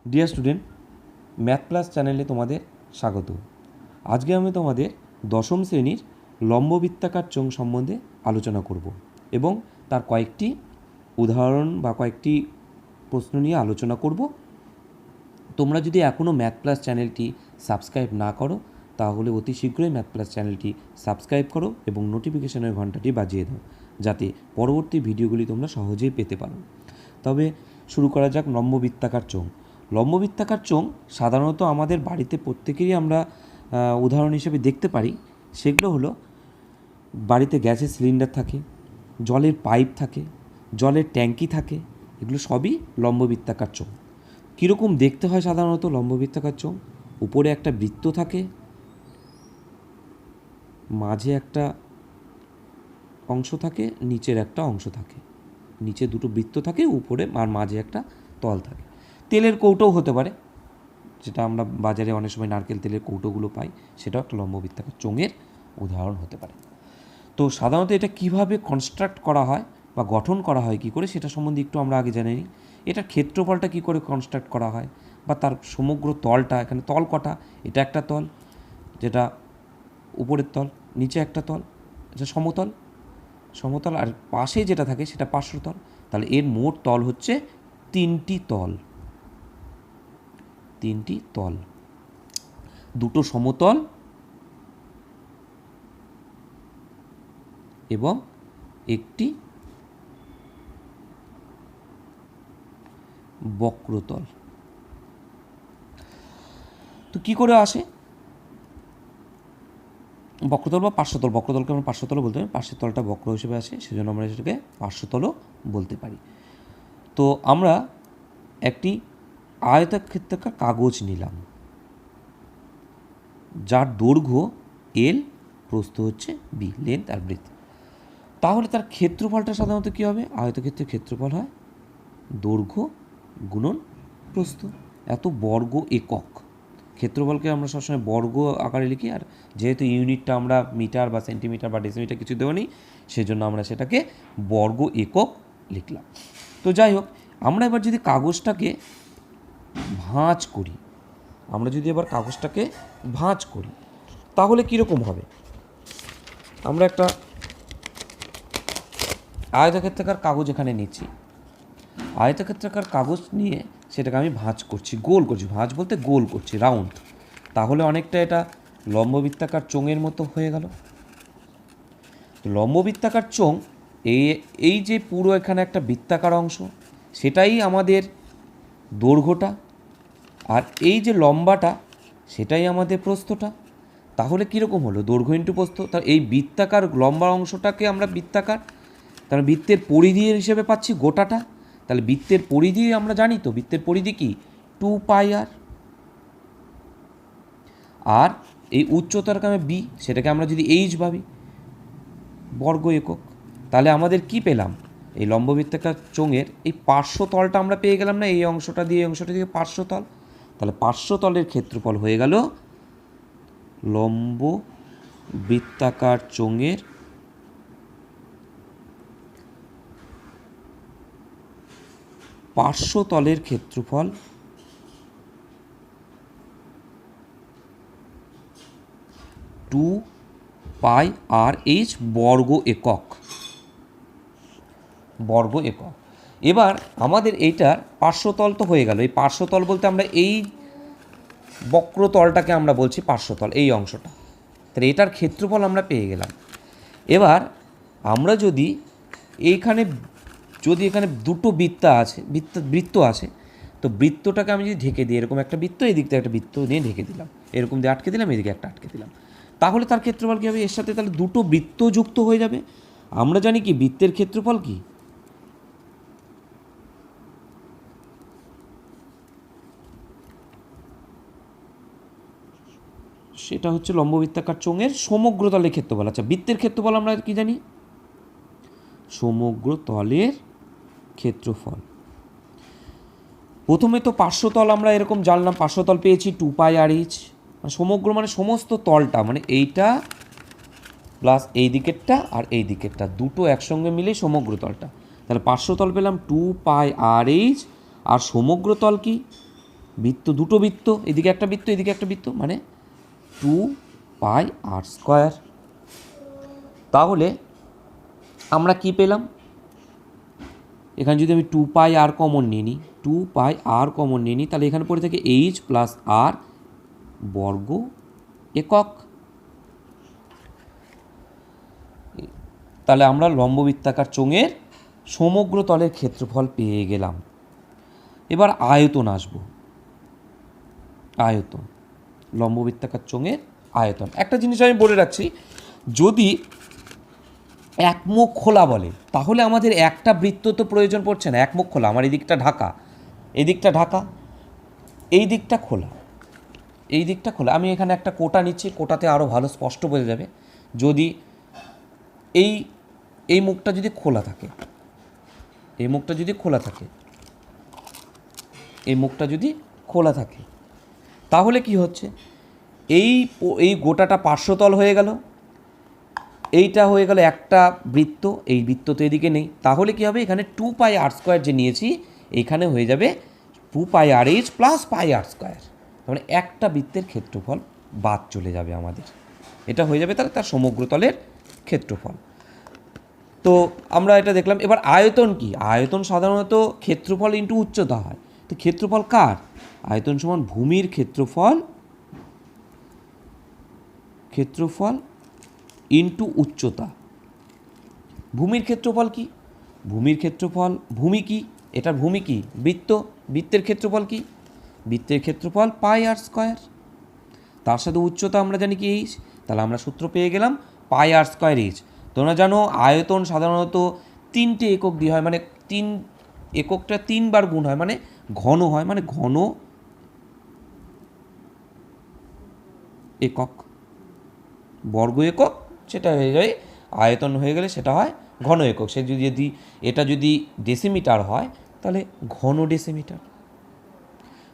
Dear student, math plus চ্যানেলে তোমাদের স্বাগত। আজকে আমি তোমাদের দশম শ্রেণীর লম্ববৃত্তাকার চোঙ সম্বন্ধে আলোচনা করব এবং তার কয়েকটি উদাহরণ বা কয়েকটি প্রশ্ন নিয়ে আলোচনা করব। তোমরা যদি এখনও ম্যাথ প্লাস চ্যানেলটি সাবস্ক্রাইব না করো তাহলে অতি শীঘ্রই ম্যাথ প্লাস চ্যানেলটি সাবস্ক্রাইব করো এবং নোটিফিকেশনের ঘন্টাটি বাজিয়ে দাও, যাতে পরবর্তী ভিডিওগুলি তোমরা সহজেই পেতে পারো। তবে শুরু করা যাক লম্ববৃত্তাকার চোঙ। লম্ববৃত্তাকার চোঙ সাধারণত আমাদের বাড়িতে প্রত্যেকেরই আমরা উদাহরণ হিসেবে দেখতে পারি। সেগুলো হলো বাড়িতে গ্যাসের সিলিন্ডার থাকে, জলের পাইপ থাকে, জলের ট্যাঙ্কি থাকে, এগুলো সবই লম্ববৃত্তাকার চোঙ। কীরকম দেখতে হয় সাধারণত লম্ববৃত্তাকার চোঙ? উপরে একটা বৃত্ত থাকে, মাঝে একটা অংশ থাকে, নিচের একটা অংশ থাকে। নিচে দুটো বৃত্ত থাকে, উপরে আর মাঝে একটা তল থাকে। তেলের কৌটোও হতে পারে, যেটা আমরা বাজারে অনেক সময় নারকেল তেলের কৌটোগুলো পাই, সেটাও একটা লম্ববৃত্তাকার চোঙের উদাহরণ হতে পারে। তো সাধারণত এটা কিভাবে কনস্ট্রাক্ট করা হয় বা গঠন করা হয় কী করে, সেটা সম্বন্ধে একটু আমরা আগে জেনে নিই। এটার ক্ষেত্রফলটা কী করে কনস্ট্রাক্ট করা হয় বা তার সমগ্র তলটা, এখানে তল কটা, এটা একটা তল যেটা উপরের তল, নিচে একটা তল এটা সমতল, আর পাশে যেটা থাকে সেটা পার্শ্বতল। তাহলে এর মোট তল হচ্ছে তিনটি তল, দুটো সমতল এবং একটি বক্রতল। তো কি করে আসে বক্রতল বা পার্শ্বতল? বক্রতলকে আমরা পার্শ্বতলও বলতে পারি, পার্শ্বের তলটা বক্র হিসেবে আসে, সেজন্য আমরা সেটাকে পার্শ্বতলও বলতে পারি। তো আমরা একটি আয়তক্ষেত্রাকার কাগজ নিলাম, যার দৈর্ঘ্য এল, প্রস্থ হচ্ছে বি, লেন্থ আর ব্রেথ। তাহলে তার ক্ষেত্রফলটা সাধারণত কী হবে? আয়তক্ষেত্রের ক্ষেত্রফল হয় দৈর্ঘ্য গুণন প্রস্থ, এত বর্গ একক। ক্ষেত্রফলকে আমরা সবসময় বর্গ আকারে লিখি, আর যেহেতু ইউনিটটা আমরা মিটার বা সেন্টিমিটার বা ডেসিমিটার কিছু দেওয়া নেই, সেজন্য আমরা সেটাকে বর্গ একক লিখলাম। তো যাই হোক, আমরা এবার যদি কাগজটাকে ভাঁজ করি, তাহলে কীরকম হবে? আমরা একটা আয়তক্ষেত্রাকার কাগজ এখানে নিচ্ছি, আয়তক্ষেত্রাকার কাগজ নিয়ে সেটাকে আমি ভাঁজ করছি, গোল করছি, ভাঁজ বলতে গোল করছি, রাউন্ড। তাহলে অনেকটা এটা লম্ববৃত্তাকার চোঙের মতো হয়ে গেল। তো লম্ববৃত্তাকার চোঙ, এই যে পুরো এখানে একটা বৃত্তাকার অংশ, সেটাই আমাদের দৈর্ঘ্যটা, আর এই যে লম্বাটা সেটাই আমাদের প্রস্থটা। তাহলে কীরকম হলো? দৈর্ঘ্য ইন্টু প্রস্থ। তার এই বৃত্তাকার লম্বা অংশটাকে আমরা বৃত্তাকার, তাহলে বৃত্তের পরিধি হিসেবে পাচ্ছি গোটাটা। তাহলে বৃত্তের পরিধি আমরা জানি তো, বৃত্তের পরিধি কি? 2πr। আর এই উচ্চতাটাকে আমি বি, সেটাকে আমরা যদি এইচ ভাবি, বর্গ একক। তাহলে আমাদের কি পেলাম? এই লম্ববৃত্তাকার চোঙের এই পার্শ্বতলটা আমরা পেয়ে গেলাম না, এই অংশটা দিয়ে পার্শ্বতল। তাহলে পার্শ্বতলের ক্ষেত্রফল হয়ে গেল লম্ববৃত্তাকার চোঙের পার্শ্বতলের ক্ষেত্রফল 2πrh বর্গ একক। এবার আমাদের এইটার পার্শ্বতল তো হয়ে গেল। এই পার্শ্বতল বলতে আমরা এই বক্রতলটাকে আমরা বলছি পার্শ্বতল, এই অংশটা। তাহলে এটার ক্ষেত্রফল আমরা পেয়ে গেলাম। এবার আমরা যদি এখানে দুটো বৃত্ত আছে, তো বৃত্তটাকে আমি যদি ঢেকে দিই, এরকম একটা বৃত্ত, এই দিক থেকে একটা বৃত্ত দিয়ে ঢেকে দিলাম, এরকম দিয়ে আটকে দিলাম, এদিকে একটা আটকে দিলাম, তাহলে তার ক্ষেত্রফল কী হবে? এর সাথে তাহলে দুটো বৃত্ত যুক্ত হয়ে যাবে। আমরা জানি কি বৃত্তের ক্ষেত্রফল কি? সেটা হচ্ছে লম্ববৃত্তাকার চোঙের সমগ্র তলের ক্ষেত্রফল। আচ্ছা, বৃত্তের ক্ষেত্রফল আমরা কি জানি? সমগ্র তলের ক্ষেত্রফল। প্রথমে তো পার্শ্বতল আমরা এরকম জানলাম, পার্শ্বতল পেয়েছি 2πrh, সমগ্র মানে সমস্ত তলটা, মানে এইটা প্লাস এই দিকেরটা আর এই দিকেরটা দুটো একসঙ্গে মিলেই সমগ্র তলটা। তাহলে পার্শ্বতল পেলাম 2πrh, আর সমগ্র তল কি? বৃত্ত, দুটো বৃত্ত, এদিকে একটা বৃত্ত এদিকে একটা বৃত্ত, মানে 2πr²। তাহলে আমরা কি পেলাম, এখানে যদি আমি 2πr কমন নিয়ে নিই, 2πr কমন নিয়ে নিই, তাহলে এখানে পড়ে থাকে h প্লাস আর বর্গ একক। তাহলে আমরা লম্ববৃত্তাকার চোঙের সমগ্র তলের ক্ষেত্রফল পেয়ে গেলাম। এবার আয়তন আসব, আয়তন, লম্ববৃত্তাকার চোঙের আয়তন। একটা জিনিস আমি বলে রাখছি, যদি একমুখ খোলা বলে তাহলে আমাদের একটা বৃত্ত তো প্রয়োজন পড়ছে না, একমুখ খোলা, আমার এই দিকটা ঢাকা, এই দিকটা ঢাকা, এই দিকটা খোলা, এই দিকটা খোলা। আমি এখানে একটা কোটা নিচ্ছি, কোটাতে আরও ভালো স্পষ্ট বোঝা যাবে। যদি এই এই মুখটা যদি খোলা থাকে, এই মুখটা যদি খোলা থাকে, এই মুখটা যদি খোলা থাকে, তাহলে কি হচ্ছে, এই এই গোটাটা পার্শ্বতল হয়ে গেল, এইটা হয়ে গেল একটা বৃত্ত, এই বৃত্ত তো এদিকে নেই, তাহলে কি হবে, এখানে 2πr² যে নিয়েছি এইখানে হয়ে যাবে 2πrh প্লাস πr², মানে একটা বৃত্তের ক্ষেত্রফল বাদ চলে যাবে আমাদের, এটা হয়ে যাবে তাহলে তার সমগ্র তলের ক্ষেত্রফল। তো আমরা এটা দেখলাম। এবার আয়তন কি, আয়তন সাধারণত ক্ষেত্রফল ইন্টু উচ্চতা হয়। তো ক্ষেত্রফল কার, আয়তন সমান ভূমির ক্ষেত্রফল, ক্ষেত্রফল ইন্টু উচ্চতা। ভূমির ক্ষেত্রফল কি, ভূমির ক্ষেত্রফল, ভূমি কি, এটার ভূমি কি, বৃত্ত, বৃত্তের ক্ষেত্রফল কি, বৃত্তের ক্ষেত্রফল πr²। তার সাথে উচ্চতা আমরা জানি কি h, তাহলে আমরা সূত্র পেয়ে গেলাম πr²h। তোমরা জানো আয়তন সাধারণত 3টে একক দিয়ে হয়, মানে 3 এককটা 3বার গুণ হয়, মানে ঘন হয়, মানে ঘন একক, বর্গ একক সেটা হয়ে যায় আয়তন, হয়ে গেলে সেটা হয় ঘন একক। সে যদি এটা যদি ডেসিমিটার হয় তাহলে ঘন ডেসিমিটার।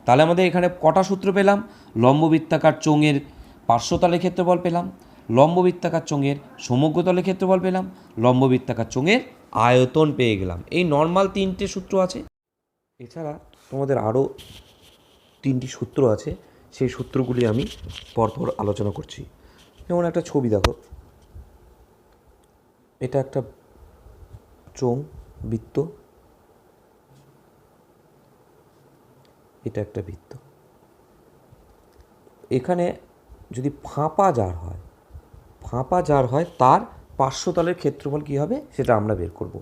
তাহলে আমাদের এখানে কটা সূত্র পেলাম, লম্ববৃত্তাকার চোঙের পার্শ্বতলের ক্ষেত্রফল পেলাম, লম্ববৃত্তাকার চোঙের সমগ্রতলের ক্ষেত্রফল পেলাম, লম্ববৃত্তাকার চোঙের আয়তন পেয়ে গেলাম। এই নর্মাল 3টে সূত্র আছে, এছাড়া তোমাদের আরও 3টি সূত্র আছে, সেই সূত্রগুলি আমি পরপর আলোচনা করছি। যেমন একটা ছবি দেখো, এটা একটা চোঙ বৃত্ত, এটা একটা বৃত্ত। এখানে যদি ফাঁপা জার হয়, ফাঁপা জার হয় তার পার্শ্বতলের ক্ষেত্রফল কী হবে সেটা আমরা বের করব।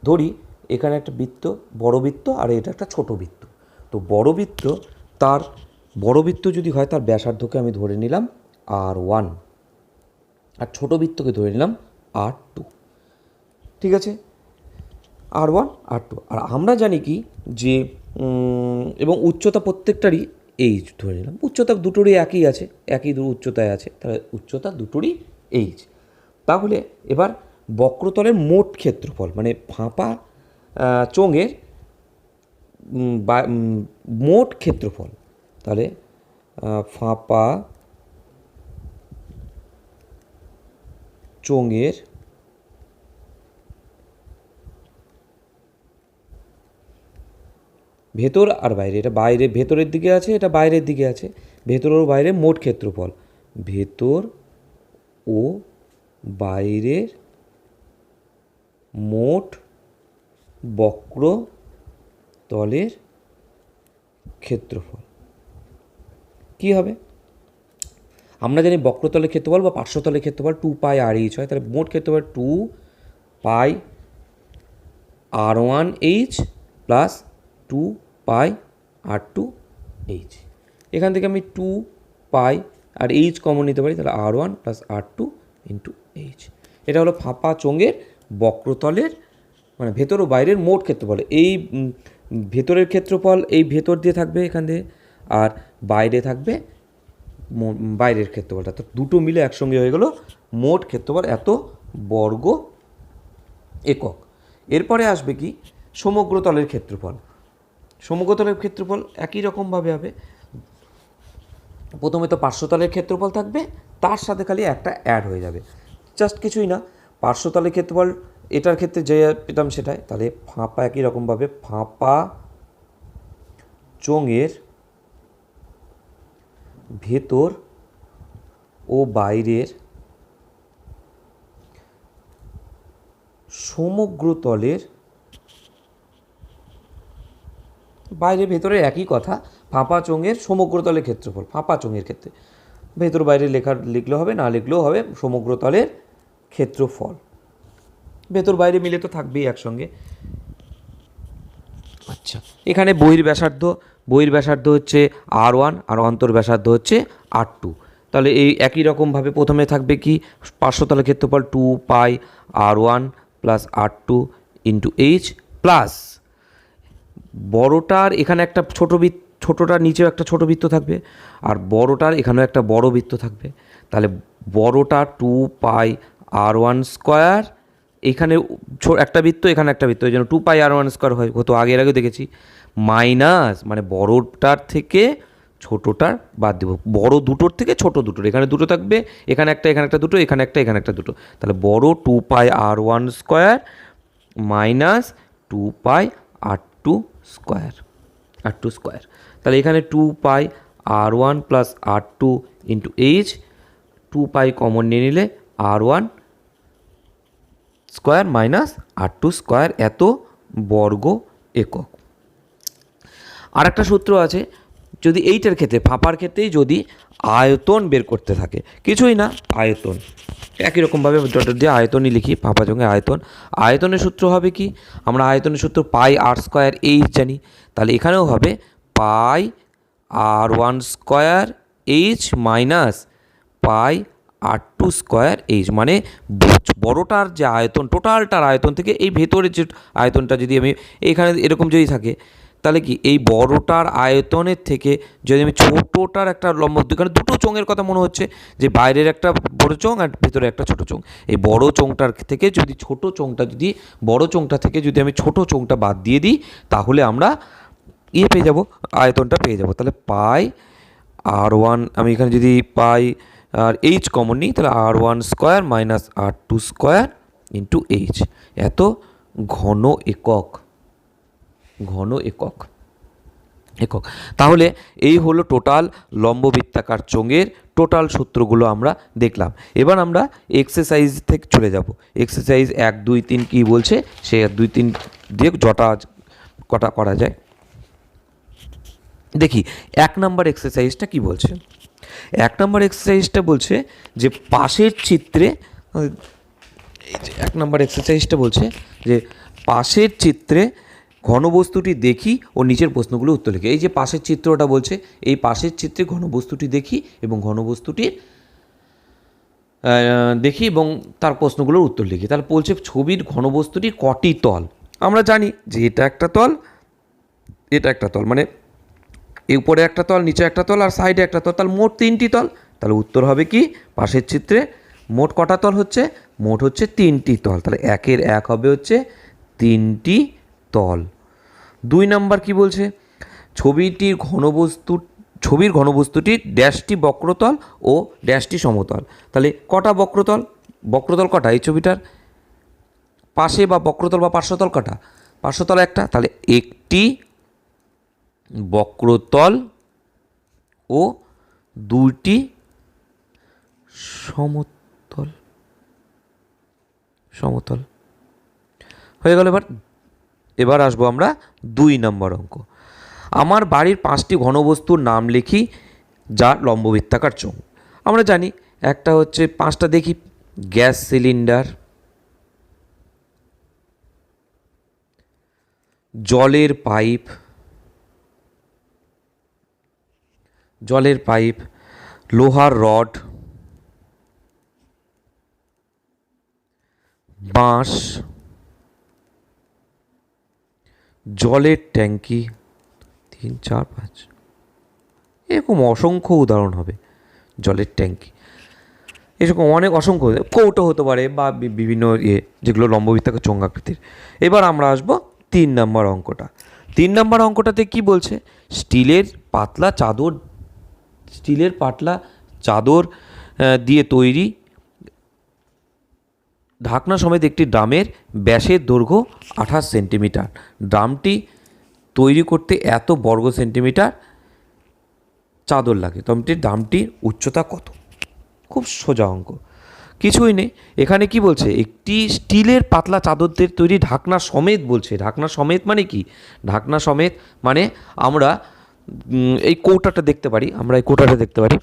ধরি এখানে একটা বৃত্ত, বড় বৃত্ত, আর এটা একটা ছোট বৃত্ত। তো বড় বৃত্ত, তার বড় বৃত্ত যদি হয় তার ব্যাসার্ধকে আমি ধরে নিলাম r1, আর ছোট বৃত্তকে ধরে নিলাম r2। ঠিক আছে, r1 r2। আর আমরা জানি কি যে এবং উচ্চতা প্রত্যেকটারই h ধরে নিলাম, উচ্চতা দুটোরই একই আছে, একই উচ্চতায় আছে, তাহলে উচ্চতা দুটোরই h। তাহলে এবার বক্রতলের মোট ক্ষেত্রফল, মানে ফাঁপা চোঙের মোট ক্ষেত্রফল, তাহলে ফাঁপা চোঙের ভেতর আর বাইরে, এটা বাইরে ভেতরের দিকে আছে, এটা বাইরের দিকে আছে, ভেতর ও বাইরে মোট ক্ষেত্রফল, ভেতর ও বাইরের মোট বক্রতলের ক্ষেত্রফল কী হবে, আমরা জানি বক্রতলের ক্ষেত্রফল বা পার্শ্বতলের ক্ষেত্রফল 2πrh হয়, তাহলে মোট ক্ষেত্রফল 2πr1h প্লাস 2πr2h। এখান থেকে আমি 2π আর h কমন নিতে পারি, তাহলে r1 plus r2 into h। এটা হলো ফাঁপা চোঙের বক্রতলের, মানে ভেতর ও বাইরের মোট ক্ষেত্রফল। এই ভেতরের ক্ষেত্রফল এই ভেতর দিয়ে থাকবে এখান দিয়ে, আর বাইরে থাকবে বাইরের ক্ষেত্রফলটা, তো দুটো মিলে একসঙ্গে হয়ে গেল মোট ক্ষেত্রফল এত বর্গ একক। এরপরে আসবে কি সমগ্রতলের ক্ষেত্রফল। সমগ্রতলের ক্ষেত্রফল একই রকমভাবে হবে, প্রথমে তো পার্শ্বতলের ক্ষেত্রফল থাকবে, তার সাথে খালি একটা অ্যাড হয়ে যাবে, জাস্ট কিছুই না, পার্শ্বতলের ক্ষেত্রফল এটার ক্ষেত্রে যে পেতাম সেটাই, তাহলে ফাঁপা একই রকমভাবে ফাঁপা চোঙের ভেতর ও বাইরের সমগ্র তলের, বাইরে ভেতরে একই কথা, ফাঁপা চোঙের সমগ্র তলের ক্ষেত্রফল, ফাঁপা চোঙের ক্ষেত্রে ভেতর বাইরে লিখলেও হবে, না লিখলেও হবে, সমগ্র তলের ক্ষেত্রফল। ভেতর বাইরে মিলে তো থাকবেই একসঙ্গে। আচ্ছা, এখানে বহির ব্যাসার্ধ হচ্ছে R1 আর অন্তর ব্যাসার্ধ হচ্ছে R2। তাহলে এই একই রকমভাবে প্রথমে থাকবে কি, পার্শ্বতলের ক্ষেত্রফল 2 pi R1 plus R2 into H plus বড়টার এখানে একটা ছোটোটার নিচেও একটা ছোটো বৃত্ত থাকবে, আর বড়টার এখানেও একটা বড় বৃত্ত থাকবে। তাহলে বড়টা 2 পাই R1 স্কোয়ার, এখানে একটা বৃত্ত এখানে একটা বৃত্ত, ওই জন্য 2 পাই R1 স্কোয়ার হয়, হতো আগের দেখেছি, মাইনাস মানে বড়টার থেকে ছোটোটার বাদ দেবো, বড় দুটোর থেকে ছোট দুটোর, এখানে দুটো থাকবে, এখানে একটা দুটো, এখানে একটা দুটো, তাহলে বড় 2 পাই R1 স্কোয়ার মাইনাস 2 পাই R2 স্কোয়ার, তাহলে এখানে 2 pi R1 plus R2 into H, 2 পাই কমন নিয়ে নিলে R1 square minus R2 square এত বর্গ একক। আর একটা সূত্র আছে, যদি এইটার ক্ষেত্রে ফাঁপার ক্ষেত্রেই যদি আয়তন বের করতে থাকে, কিছুই না আয়তন, একই রকমভাবে দিয়ে আয়তনই লিখি, ফাঁপা চোঙে আয়তনের সূত্র হবে কি, আমরা আয়তনের সূত্র পাই R স্কোয়ার H জানি, তাহলে এখানেও হবে পাই R1 স্কোয়ার H মাইনাস পাই R2 স্কোয়ার H, মানে বড়টার যে আয়তন, টোটালটার আয়তন থেকে এই ভেতরের যে আয়তনটা যদি আমি এখানে এরকম যদি থাকে, তাহলে কি এই বড়টার আয়তনের থেকে যদি আমি ছোটোটার একটা লম্ব, এখানে দুটো চোঙের কথা মনে হচ্ছে, যে বাইরের একটা বড় চোঙ আর ভেতরে একটা ছোটো চোঙ, এই বড় চোঙটার থেকে যদি ছোটো চোঙটা যদি বড় চোঙটা থেকে যদি আমি ছোটো চোঙটা বাদ দিয়ে দিই, তাহলে আমরা পেয়ে যাব, আয়তনটা পেয়ে যাব। তাহলে পাই R1, আমি এখানে যদি পাই আর H কমন নিই, তাহলে R1 square minus R2 square into H, এত ঘন একক। তাহলে এই হলো টোটাল লম্ববৃত্তাকার চোঙের টোটাল সূত্রগুলো আমরা দেখলাম। এবার আমরা এক্সারসাইজ থেকে চলে যাব। এক্সারসাইজ 1, 2, 3 কী বলছে, সে 1, 2, 3 দিয়ে কটা করা যায় দেখি। 1 নম্বর এক্সারসাইজটা কি বলছে? 1 নম্বর এক্সারসাইজটা বলছে যে পাশের চিত্রে, এই যে 1 নম্বর এক্সারসাইজটা বলছে যে পাশের চিত্রে ঘনবস্তুটি দেখি ও নিচের প্রশ্নগুলো উত্তর লিখি। এই যে পাশের চিত্রটা বলছে, এই পাশের চিত্রে ঘনবস্তুটি দেখি এবং ঘনবস্তুটির দেখি এবং তার প্রশ্নগুলোর উত্তর লিখি। তাহলে বলছে ছবির ঘনবস্তুটির কটি তল। আমরা জানি যে এটা একটা তল, এটা একটা তল, মানে এই উপরে একটা তল, নিচে একটা তল আর সাইডে একটা তল, তাহলে মোট 3টি তল। তাহলে উত্তর হবে কি, পাশের চিত্রে মোট কটা তল হচ্ছে, মোট হচ্ছে 3টি তল। তাহলে 1-এর 1 হবে হচ্ছে 3টি তল। 2 নম্বর কি বলছে, ছবির ঘনবস্তুটির ড্যাশটি বক্রতল ও ড্যাশটি সমতল। তাহলে কটা বক্রতল কটা এই ছবিটার, পাশে বা বক্রতল বা পার্শ্বতল কটা, পার্শ্বতল একটা, তাহলে একটি বক্রতল ও 2টি সমতল হয়ে গেল। এবার আসবো আমরা 2 নম্বর অঙ্ক। আমার বাড়ির 5টি ঘনবস্তুর নাম লিখি যার লম্ববৃত্তাকার চোঙ। আমরা জানি একটা হচ্ছে, 5টা দেখি, গ্যাস সিলিন্ডার, জলের পাইপ, লোহার রড, বাঁশ, জলের ট্যাঙ্কি, 3, 4, 5, এরকম অসংখ্য উদাহরণ হবে। জলের ট্যাঙ্কি, এরকম অনেক অসংখ্য, কৌটো হতে পারে বা বিভিন্ন যেগুলো লম্ববৃত্তাকার চোঙ আকৃতির। এবার আমরা আসবো 3 নম্বর অঙ্কটা। 3 নম্বর অঙ্কটাতে কি বলছে, স্টিলের পাতলা চাদর দিয়ে তৈরি ঢাকনা সমেত একটি ড্রামের ব্যাসের দৈর্ঘ্য 28 সেন্টিমিটার। ড্রামটি তৈরি করতে এত বর্গ সেন্টিমিটার চাদর লাগে। তন্ত্রের ড্রামটির উচ্চতা কত? খুব সোজা অঙ্ক, কিছুই নেই। এখানে কি বলছে, একটি স্টিলের পাতলা চাদরদের তৈরি ঢাকনা সমেত বলছে। ঢাকনা সমেত মানে কি? ঢাকনা সমেত মানে আমরা এই কৌটাটা দেখতে পারি, আমরা এই কৌটাটা দেখতে পারি,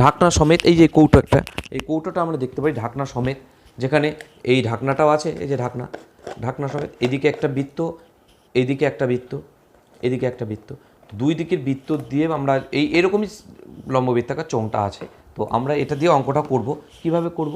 ঢাকনা সমেত। এই যে কৌটো একটা, এই কৌটোটা আমরা দেখতে পাই ঢাকনা সমেত, যেখানে এই ঢাকনাটাও আছে, এই যে ঢাকনা, ঢাকনা সমেত। এদিকে একটা বৃত্ত, এদিকে একটা বৃত্ত, এদিকে একটা বৃত্ত, দুই দিকের বৃত্ত দিয়ে আমরা এরকমই লম্ববৃত্তাকার চোঙটা আছে। তো আমরা এটা দিয়ে অঙ্কটা করব। কিভাবে করব?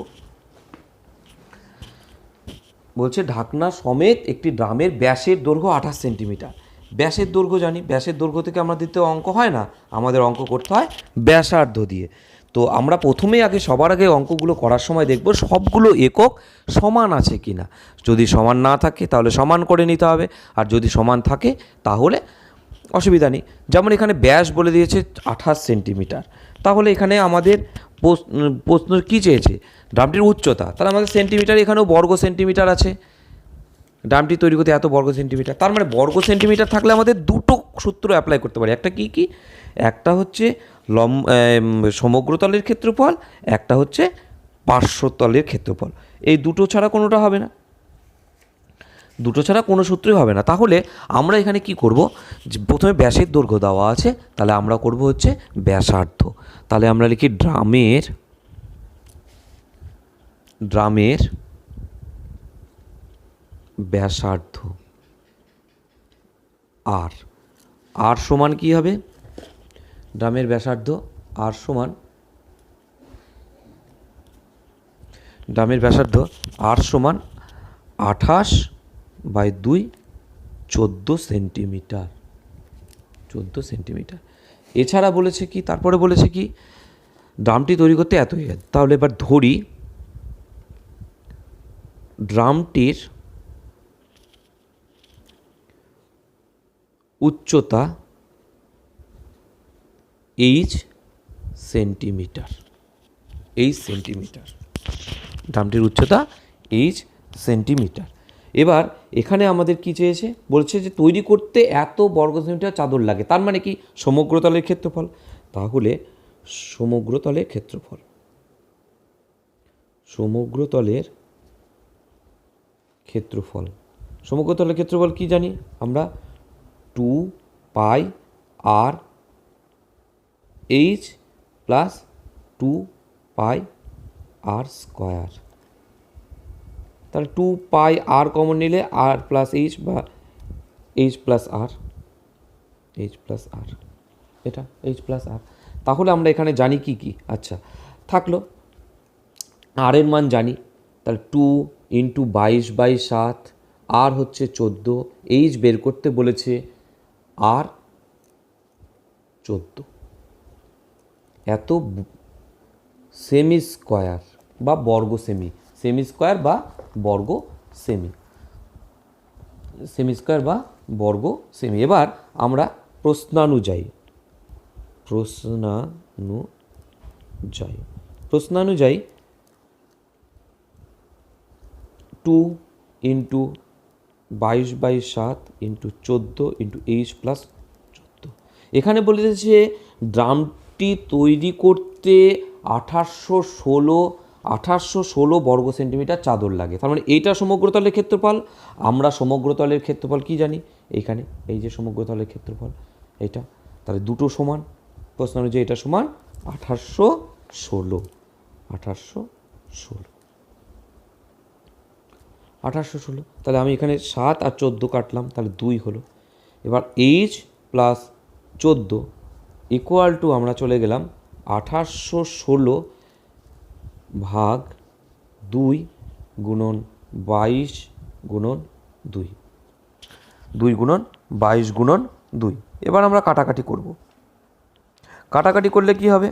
বলছে ঢাকনা সমেত একটি ড্রামের ব্যাসের দৈর্ঘ্য 28 সেন্টিমিটার। ব্যাসের দৈর্ঘ্য জানি, ব্যাসের দৈর্ঘ্য থেকে আমরা দিতে অঙ্ক হয় না, আমাদের অঙ্ক করতে হয় ব্যাসার্ধ দিয়ে। তো আমরা প্রথমেই সবার আগে অঙ্কগুলো করার সময় দেখব সবগুলো একক সমান আছে কি না। যদি সমান না থাকে তাহলে সমান করে নিতে হবে, আর যদি সমান থাকে তাহলে অসুবিধা নেই। যেমন এখানে ব্যাস বলে দিয়েছে 28 সেন্টিমিটার, তাহলে এখানে আমাদের প্রশ্ন কী চেয়েছে? ড্রামটির উচ্চতা। তাহলে আমাদের সেন্টিমিটার, এখানেও বর্গ সেন্টিমিটার আছে, ড্রামটি তৈরি করতে এত বর্গ সেন্টিমিটার। তার মানে বর্গ সেন্টিমিটার থাকলে আমাদের দুটো সূত্র অ্যাপ্লাই করতে পারি। একটা কি? একটা হচ্ছে সমগ্রতলের ক্ষেত্রফল, একটা হচ্ছে পার্শ্বতলের ক্ষেত্রফল। এই দুটো ছাড়া কোনোটা হবে না, দুটো ছাড়া কোনো সূত্রই হবে না। তাহলে আমরা এখানে কি করব? প্রথমে ব্যাসের দৈর্ঘ্য দেওয়া আছে, তাহলে আমরা করব হচ্ছে ব্যাসার্ধ। তাহলে আমরা লিখি ড্রামের ব্যাসার্ধ আর সমান কি হবে? ড্রামের ব্যাসার্ধ আর সমান, ড্রামের ব্যাসার্ধ আর সমান 28/2 14 সেন্টিমিটার, 14 সেন্টিমিটার। এছাড়া বলেছে কি, তারপরে বলেছে কি, ড্রামটি তৈরি করতে এত। তাহলে এবার ধরি ড্রামটির উচ্চতা h সেন্টিমিটার, ড্রামটির উচ্চতা h সেন্টিমিটার। এবার এখানে আমাদের কি চেয়েছে? বলছে যে তৈরি করতে এত বর্গ সেন্টিমিটার চাদর লাগে। তার মানে কি? সমগ্রতলের ক্ষেত্রফল। তাহলে সমগ্রতলের ক্ষেত্রফল কি জানি আমরা? 2πr/h plus 2πr square. তাহলে 2πr কমন নিলে r প্লাস h বা h প্লাস r, এটা h প্লাস r। তাহলে আমরা এখানে জানি কি? আচ্ছা, থাকলো আর এর মান জানি, তাহলে 2 × 22/7, আর হচ্ছে 14, h বের করতে বলেছে আর 14, এত সেমি স্কোয়ার বা বর্গ সেমি, স্কোয়ার বা বর্গ সেমি, স্কোয়ার বা বর্গ সেমি। এবার আমরা প্রশ্নানুযায়ী 2 × 22/7 × 14 × h প্লাস 14। এখানে বলে দিয়েছে ড্রামটি তৈরি করতে 1816 বর্গ সেন্টিমিটার চাদর লাগে। তার মানে এইটা সমগ্রতলের ক্ষেত্রফল। আমরা সমগ্রতলের ক্ষেত্রফল কি জানি? এইখানে এই যে সমগ্রতলের ক্ষেত্রফল এইটা, তাহলে দুটো সমান। প্রশ্ন অনুযায়ী এটা সমান 1816, 1816। তাহলে আমি এখানে 7 আর 14 কাটলাম, তাহলে 2 হলো। এবার h প্লাস 14 ইকুয়াল টু আমরা চলে গেলাম 1816/2 গুণন 22 গুণন 2, 2 গুণন 22 গুণন 2। এবার আমরা কাটাকাটি করব। কাটাকাটি করলে কি হবে?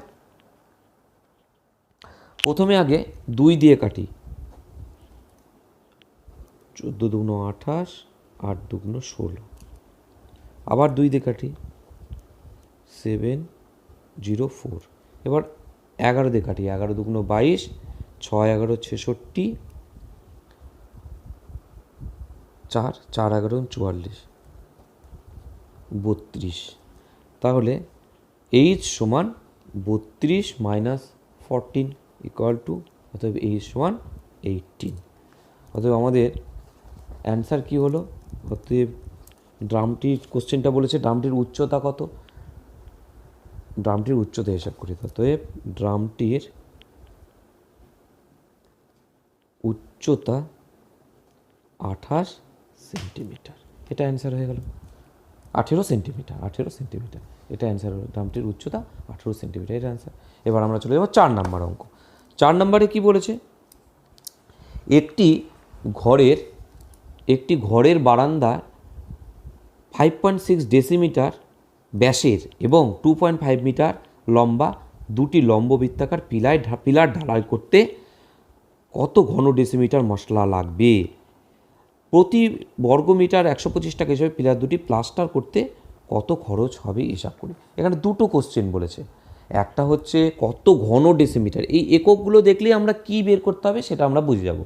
প্রথমে আগে 2 দিয়ে কাটি, 14 × 2 = 28, 8 × 2 = 16। আবার 2 দিয়ে কাটি, 704। এবার 11 দিয়ে কাটি, 11 × 2 = 22, 6 × 11 = 66, 4 × 4 = 44। 32, তাহলে এইচ সমান 32 মাইনাস 14 ইকুয়াল টু, অতএব এইচ সমান 18। অতএব আমাদের অ্যান্সার কী হলো? অতএব ড্রামটির কোশ্চেনটা বলেছে ড্রামটির উচ্চতা কত, ড্রামটির উচ্চতা হিসাব করি। অতএব ড্রামটির উচ্চতা 28 সেন্টিমিটার, এটা অ্যান্সার হয়ে গেল। 18 সেন্টিমিটার, 18 সেন্টিমিটার, এটা অ্যান্সার হলো। ড্রামটির উচ্চতা 18 সেন্টিমিটার, এটা অ্যান্সার। এবার আমরা চলে যাবো 4 নাম্বার অঙ্ক। 4 নাম্বারে কী বলেছে? একটি ঘরের বারান্দা 5.6 ডেসিমিটার ব্যাসের এবং 2.5 মিটার লম্বা দুটি লম্ববৃত্তাকার পিলার ঢালাই করতে কত ঘন ডেসিমিটার মশলা লাগবে? প্রতি বর্গমিটার 125 টাকা হিসেবে পিলার দুটি প্লাস্টার করতে কত খরচ হবে হিসাব করি। এখানে দুটো কোশ্চেন বলেছে, একটা হচ্ছে কত ঘন ডেসিমিটার, এই এককগুলো দেখলেই আমরা কি বের করতে হবে সেটা আমরা বুঝে যাব।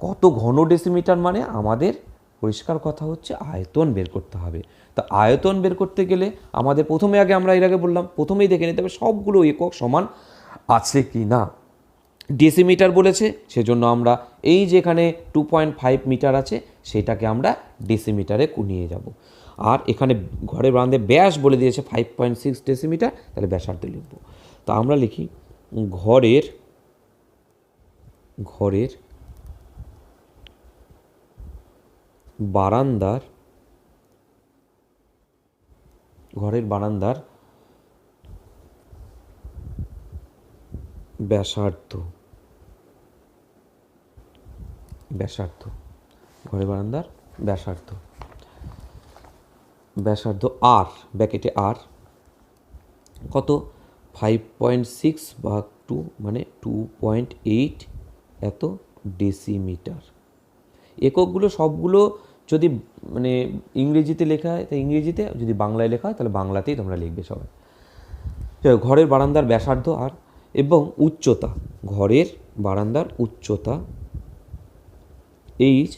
কত ঘন ডেসিমিটার মানে আমাদের পরিষ্কার কথা হচ্ছে আয়তন বের করতে হবে। তা আয়তন বের করতে গেলে আমাদের আমরা এর আগে বললাম, প্রথমেই দেখে নিতে হবে সবগুলো একক সমান আছে কি না। ডেসিমিটার বলেছে, সেজন্য আমরা এই যেখানে 2.5 মিটার আছে সেটাকে আমরা ডেসিমিটারে নিয়ে যাব। আর এখানে ঘরের বারান্দায় ব্যাস বলে দিয়েছে 5.6 ডেসিমিটার, তাহলে ব্যাসার্ধ লিখব। তা আমরা লিখি ঘরের বারান্দার ব্যাসার্ধ, ঘরের বারান্দার ব্যাসার্ধ আর, ব্যাকেটে আর কত? 5.6 ভাগ 2 মানে 2.8 এত ডেসিমিটার। এককগুলো সবগুলো যদি মানে ইংরেজিতে লেখা হয় তাই ইংরেজিতে, যদি বাংলায় লেখা হয় তাহলে বাংলাতেই তোমরা লিখবে সবাই। ঘরের বারান্দার ব্যাসার্ধ আর, এবং উচ্চতা, ঘরের বারান্দার উচ্চতা এইচ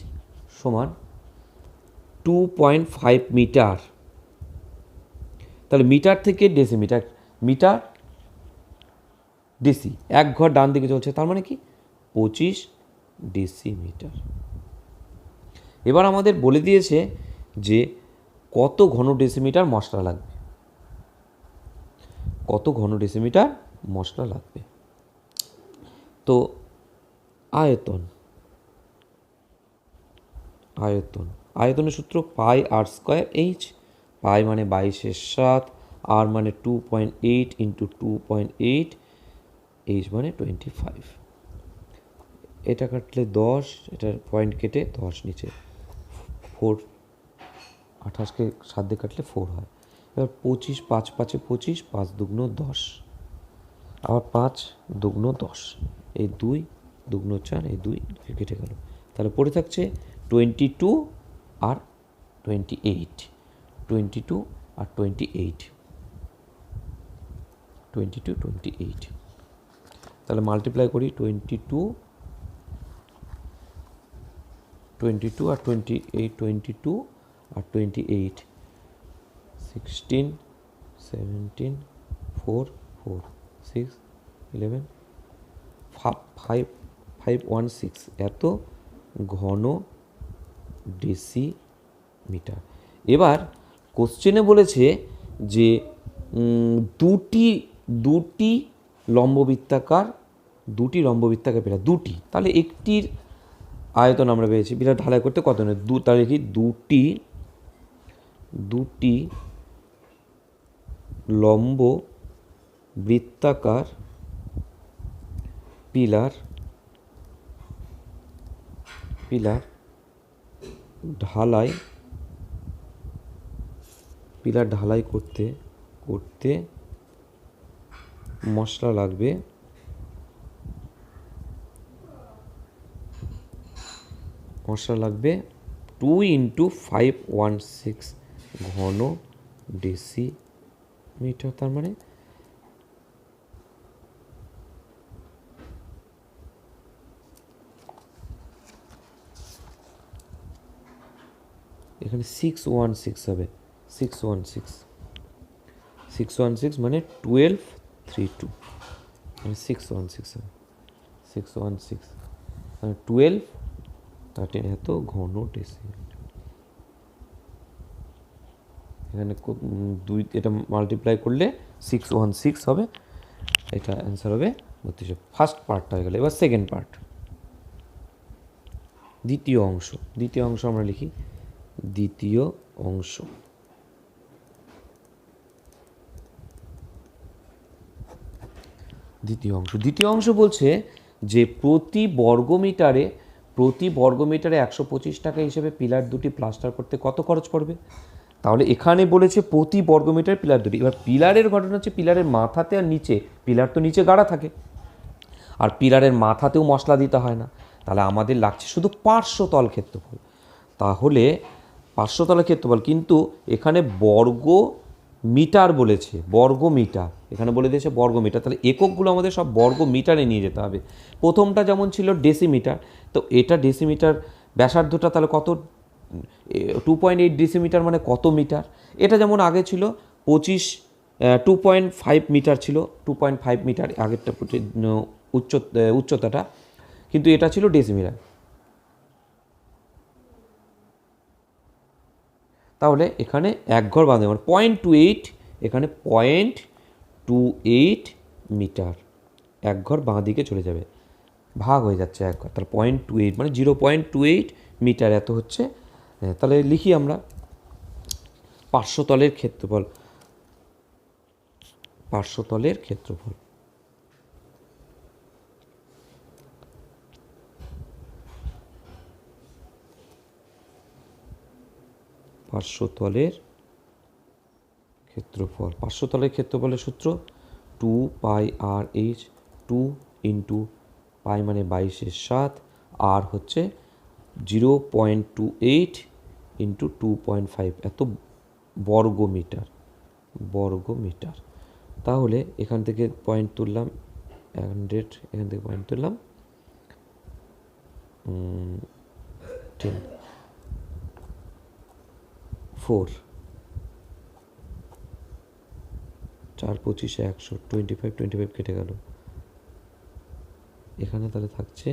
সমান 2.5 মিটার। তাহলে মিটার থেকে ডেসিমিটার, মিটার ডেসি, এক ঘর ডান দিকে চলছে, তার মানে কি 25 ডেসিমিটার। এবার আমাদের বলে দিয়েছে যে কত ঘন ডেসিমিটার মশলা লাগবে, তো আয়তনের সূত্র পাই আর স্কোয়ার এইচ, পাই মানে 22/7, আর মানে 2.8 ইন্টু 2.8, এইচ মানে 25। এটা কাটলে 10, এটার পয়েন্ট কেটে 10 নিচে 4, 28কে 7 দিয়ে কাটলে 4 হয়। এবার 25, 5 5 25, 5 দুগুণ 10, আবার 5 দুগুণ 10, এই 2 দুগুণ 4, এই 2 কেটে গেল। তাহলে পড়ে থাকছে 22 আর 28, 22 আর 28, তাহলে মাল্টিপ্লাই করি 22 আর 28, 22 আর 28, 16, 17, 4, 4, 6, 11, 516 এত ঘন ডেসিমিটার। এবার কোশ্চেনে বলেছে যে দুটি লম্ববৃত্তাকার পিলার, দুটি, তাহলে একটির আয়তন আমরা পেয়েছি, পিলার ঢালাই করতে কত নেই, তাহলে কি দুটি লম্ব বৃত্তাকার পিলার ঢালাই করতে মশলা লাগবে 2 × 516 ঘন ডেসিমিটার। তার মানে এখানে 616 হবে, 616 মানে 1232 মানে 616 মানে 12 এত ঘন ডেসিমিটার। এখানে দুই এটা মাল্টিপ্লাই করলে 616 হবে, এটা অ্যান্সার হবে 32। ফার্স্ট পার্টটা হয়ে গেল। এবার সেকেন্ড পার্ট, দ্বিতীয় অংশ আমরা লিখি দ্বিতীয় অংশ। দ্বিতীয় অংশ বলছে যে প্রতি বর্গমিটারে 125 টাকা হিসেবে পিলার দুটি প্লাস্টার করতে কত খরচ পড়বে। তাহলে এখানে বলেছে প্রতি বর্গমিটার পিলার দুটি। এবার পিলারের ঘটনা হচ্ছে পিলারের মাথাতে আর নিচে, পিলার তো নিচে গাড়া থাকে, আর পিলারের মাথাতেও মশলা দিতে হয় না। তাহলে আমাদের লাগছে শুধু পার্শ্বতল ক্ষেত্রফল। তাহলে পার্শ্বতলের ক্ষেত্রফল, কিন্তু এখানে বর্গ মিটার বলেছে, বর্গ মিটার এখানে বলে দিয়েছে বর্গ মিটার। তাহলে এককগুলো আমাদের সব বর্গ মিটারে নিয়ে যেতে হবে। প্রথমটা যেমন ছিল ডেসিমিটার, তো এটা ডেসিমিটার, ব্যাসার্ধটা তাহলে কত, 2.8 ডেসিমিটার মানে কত মিটার। এটা যেমন আগে ছিল 2.5 মিটার ছিল, 2.5 মিটার আগেরটা উচ্চতাটা, কিন্তু এটা ছিল ডেসিমিটার। তাহলে এখানে এক ঘর বাঁধে মানে 0.28, এখানে 0.28 মিটার, এক ঘর বাঁ দিকে চলে যাবে, ভাগ হয়ে যাচ্ছে এক ঘর, তাহলে 0.28 মানে 0.28 মিটার এত হচ্ছে। তাহলে লিখি আমরা পার্শ্বতলের ক্ষেত্রফল। পার্শ্বতলের ক্ষেত্রফল পার্শ্বতলের ক্ষেত্রফলের সূত্র 2πr/h, 2 ইন্টু পাই মানে 22/7, আর হচ্ছে 0.28 ইন্টু 2.5 এত বর্গমিটার। তাহলে এখান থেকে পয়েন্ট তুললাম 100, এখান থেকে পয়েন্ট তুললাম 10, 4, 4 25 100, 25 কেটে গেল। এখানে তাহলে থাকছে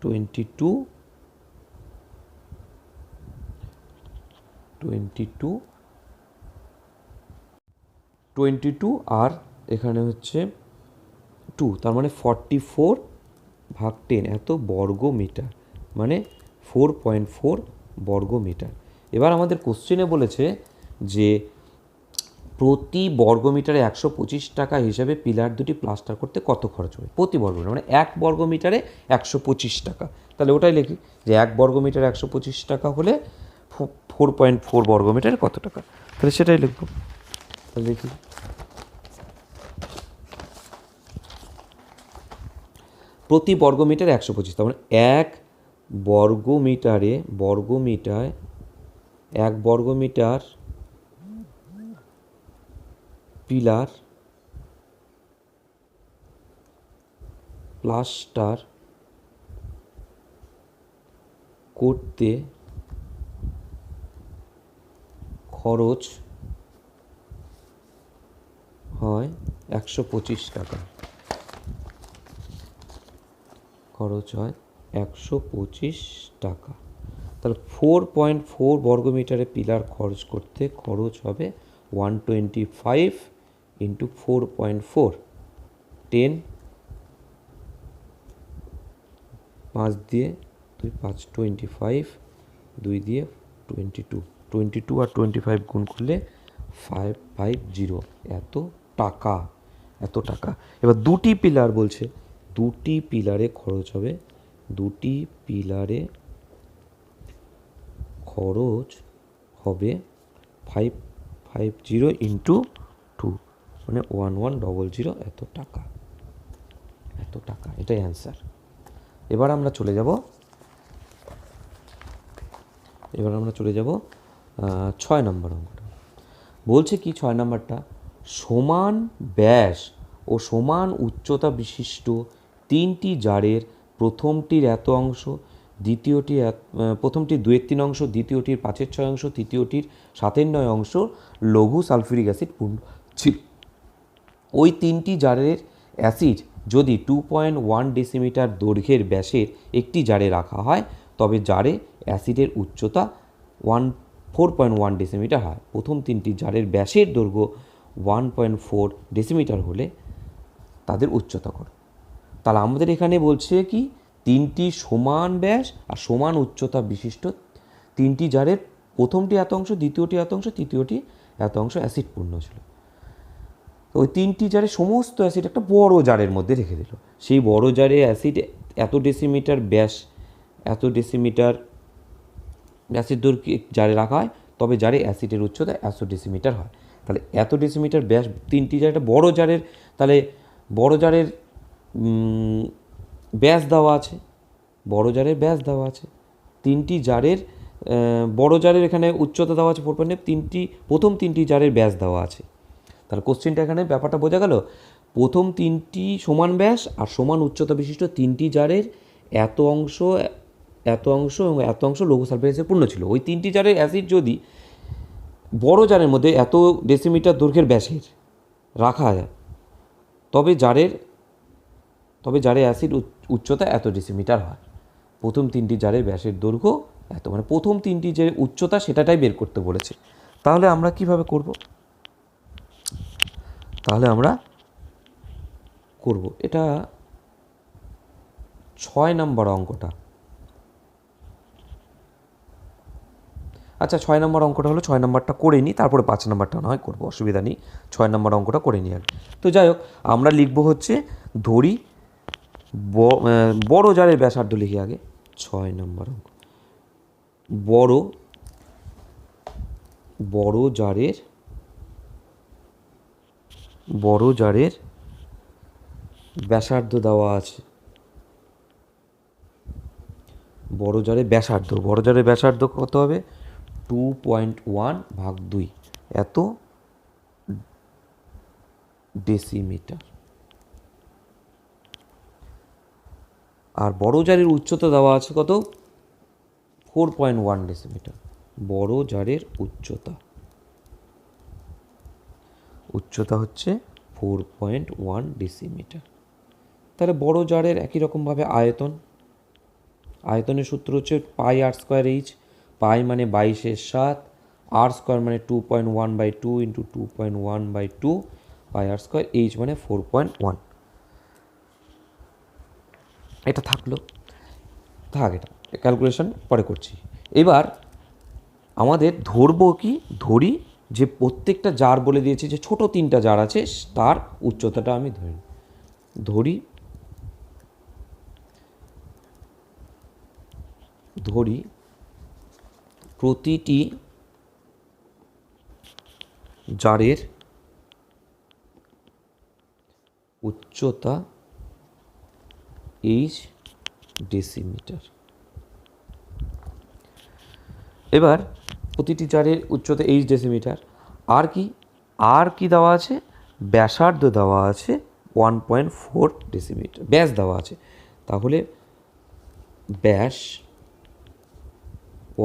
22 আর এখানে হচ্ছে 2, তার মানে 44/10 এত বর্গমিটার, মানে 4.4 বর্গমিটার। এবার আমাদের কোশ্চেনে বলেছে যে প্রতি বর্গমিটারে 125 টাকা হিসাবে পিলার দুটি প্লাস্টার করতে কত খরচ হবে। প্রতি বর্গমিটার মানে এক বর্গমিটারে 125 টাকা। তাহলে ওটাই লিখি যে এক বর্গমিটারে 125 টাকা হলে 4.4 বর্গমিটারে কত টাকা, তাহলে সেটাই লিখব। তাহলে লিখি প্রতি বর্গমিটারে 125, তার মানে এক বর্গমিটার পিলার প্লাস্টার করতে খরচ হয় 125 টাকা। তাহলে 4.4 বর্গমিটারে পিলার খরচ করতে খরচ হবে 125 ইন্টু 4.4, 10, 5 দিয়ে 2 5 25, 2 দিয়ে 22 আর 25 গুণ করলে 550 এত টাকা। এবার দুটি পিলার বলছে, দুটি পিলারে খরচ হবে 550 ইন্টু 2 মানে 1100 এত টাকা, এটাই অ্যান্সার। এবার আমরা চলে যাব 6 নম্বর অঙ্কটা। বলছে কি 6 নম্বরটা, সমান ব্যাস ও সমান উচ্চতা বিশিষ্ট তিনটি জারের প্রথমটির এত অংশ, প্রথমটি 2/3 অংশ, দ্বিতীয়টির 5/6 অংশ, তৃতীয়টির 7/9 অংশ লঘু সালফিউরিক অ্যাসিড পূর্ণ ছিল। ওই তিনটি জারের অ্যাসিড যদি 2.1 ডেসিমিটার দৈর্ঘ্যের ব্যাসের একটি জারে রাখা হয়, তবে জারে অ্যাসিডের উচ্চতা 4.1 ডেসিমিটার হয়। প্রথম তিনটি জারের ব্যাসের দৈর্ঘ্য 1.4 ডেসিমিটার হলে তাদের উচ্চতা করো। তাহলে আমাদের এখানে বলছে কি, তিনটি সমান ব্যাস আর সমান উচ্চতা বিশিষ্ট তিনটি জারের প্রথমটি এত অংশ, দ্বিতীয়টি এত অংশ, তৃতীয়টি এত অংশ অ্যাসিডপূর্ণ ছিল। ওই তিনটি জারে সমস্ত অ্যাসিড একটা বড় জারের মধ্যে রেখে দিল। সেই বড় জারে অ্যাসিড এত ডেসিমিটার ব্যাস, এত ডেসিমিটার অ্যাসিড দৈর্ঘ্য জারে রাখা হয়, তবে জারে অ্যাসিডের উচ্চতা 100 ডেসিমিটার হয়। তাহলে এত ডেসিমিটার ব্যাস তিনটি জার, একটা বড় জারের, তাহলে বড় জারের ব্যাস দেওয়া আছে, বড় জারের ব্যাস দেওয়া আছে, তিনটি জারের বড় জারের এখানে উচ্চতা দেওয়া আছে 4.9, প্রথম তিনটি জারের ব্যাস দেওয়া আছে। তাহলে কোশ্চেনটা এখানে ব্যাপারটা বোঝা গেল। প্রথম তিনটি সমান ব্যাস আর সমান উচ্চতা বিশিষ্ট তিনটি জারের এত অংশ এবং এত অংশ লঘু সালফারিক অ্যাসিডে পূর্ণ ছিল। ওই তিনটি জারের অ্যাসিড যদি বড় জারের মধ্যে এত ডেসিমিটার দৈর্ঘ্যের ব্যাসের রাখা যায়, তবে জারে অ্যাসিড উচ্চতা এত ডেসিমিটার হয়। প্রথম তিনটি জারের ব্যাসের দৈর্ঘ্য এত, মানে প্রথম তিনটি যে উচ্চতা সেটাটাই বের করতে বলেছে। তাহলে আমরা কিভাবে করব? তাহলে আমরা করব এটা 6 নম্বর অঙ্কটা। আচ্ছা, 6 নম্বর অঙ্কটা হলো, 6 নম্বরটা করে নিই, তারপরে 5 নম্বরটা নয় করবো, অসুবিধা নেই। 6 নম্বর অঙ্কটা করে নিই আর। তো যাই হোক, আমরা লিখবো হচ্ছে ধরি বড় জারের ব্যাসার্ধ লিখি আগে। 6 নম্বর অঙ্ক, বড় জারের ব্যাসার্ধ দেওয়া আছে। বড় জারের ব্যাসার্ধ কত হবে? 2.1/2, এত ডেসিমিটার। আর বড় জারের উচ্চতা দেওয়া আছে কত? 4.1 ডেসিমিটার। বড় জারের উচ্চতা হচ্ছে 4.1 ডেসিমিটার। তাহলে বড় জারের একই রকমভাবে আয়তনের সূত্র হচ্ছে πr²h। পাই মানে 22/7, r² মানে 2.1/2 ইন্টু 2.1/2 πr², h মানে 4.1। এটা থাকলো, এটা ক্যালকুলেশন পরে করছি। এবার আমাদের ধরি যে প্রত্যেকটা জার বলে দিয়েছে যে ছোট তিনটা জার আছে, তার উচ্চতাটা আমি ধরি প্রতিটি জারের উচ্চতা h ডেসিমিটার। এবার প্রতিটি জারের উচ্চতা h ডেসিমিটার। আর কি দেওয়া আছে? ব্যাসার্ধ দেওয়া আছে 1.4 ডেসিমিটার, ব্যাস দেওয়া আছে। তাহলে ব্যাস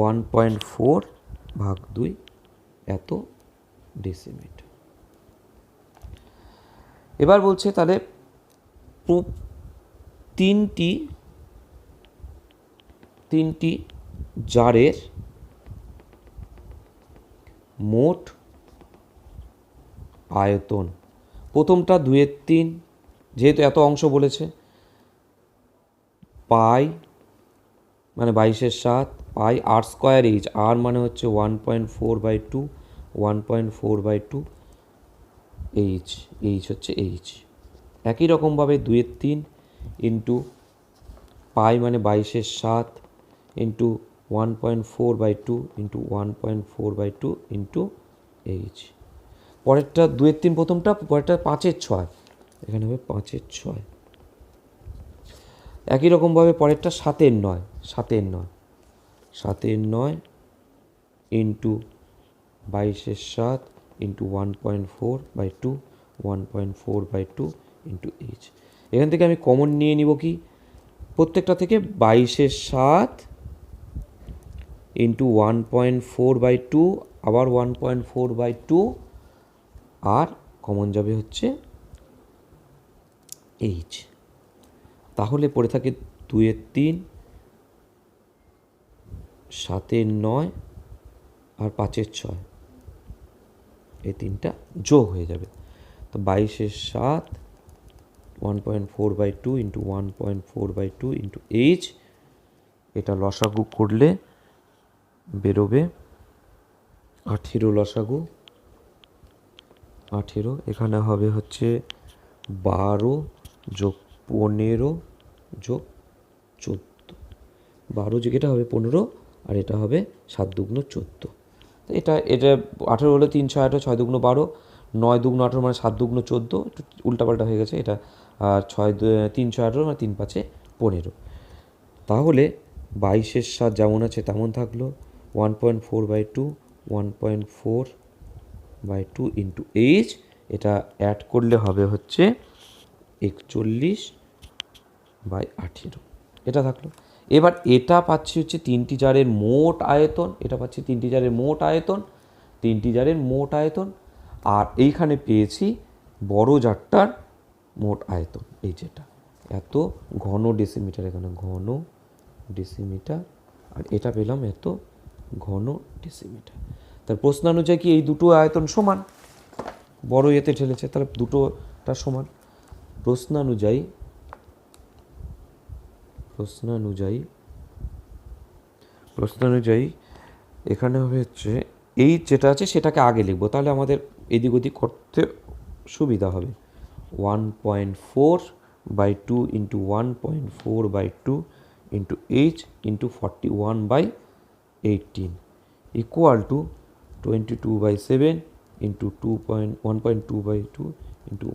1.4/2 এত ডেসিমিটার। এবার বলছে তাহলে তিনটি জারের মোট আয়তন। প্রথমটা 2/3, যেহেতু এত অংশ বলেছে, পাই মানে 22/7, পাই r²h, আর মানে হচ্ছে 1.4/2, 1.4/2 h হচ্ছে h। একই রকমভাবে 2/3 ইন্টু পাই মানে 22/7 ইন্টু 1.4/2 ইন্টু 1.4/2 ইন্টু h। পরেরটা 2/3 প্রথমটা, পরেরটা 5/6, এখানে হবে 5/6। একই রকমভাবে পরেরটা 7/9 ইন্টু 22/7 ইন্টু 1.4/2, 1.4/2 ইন্টু h। এখান থেকে আমি কমন নিয়ে নিব কি, প্রত্যেকটা থেকে 22/7 ইন্টু 1.4/2, আবার 1.4/2, আর কমন যাবে হচ্ছে এইচ। তাহলে পড়ে থাকে 2-এর 3, 7-এর 9 আর 5-এর 6, এই তিনটা যোগ হয়ে যাবে। তো 22-এর 7, 1.4/2 ইন্টু 1.4/2 ইন্টু এইচ, এটা লসাগু করলে বেরোবে 18 লসাগু। 18 এখানে হবে হচ্ছে 12 যোগ 15 যোগ 14, 12 যোগ এটা হবে 15, আর এটা হবে 7 দুগুণ 14। এটা 18 হলে 3 6 18, 6 দুগুণ 12, 9 দুগুণ 18 মানে 7 দুগুণ 14, একটু উল্টাপাল্টা হয়ে গেছে এটা। আর 3 6 18 মানে 3 5 15। তাহলে 22-এর 7 যেমন আছে তেমন থাকলো, 1.4/2, 1.4/2 ইন্টু এইচ, এটা অ্যাড করলে হবে হচ্ছে 41/18, এটা থাকলো। এবার এটা পাচ্ছি হচ্ছে 3টি জারের মোট আয়তন, এটা পাচ্ছি 3টি জারের মোট আয়তন, 3টি জারের মোট আয়তন, আর এইখানে পেয়েছি বড় জারটার মোট আয়তন, এই যেটা এত ঘন ডেসিমিটার, এখানে ঘন ডেসিমিটার, আর এটা পেলাম এত ঘন ডেসিমিটার। তার প্রশ্নানুযায়ী কি এই দুটো আয়তন সমান? বড় এতে ঠেলেছে, তাহলে দুটোটা সমান। প্রশ্নানুযায়ী এখানে হবে হচ্ছে এই যেটা আছে সেটাকে আগে লিখবো, তাহলে আমাদের এদিক ওদিক করতে সুবিধা হবে। 1.4/2 into 1.4/2 into H into 41/18 equal to 22/7 into 1.2/2 into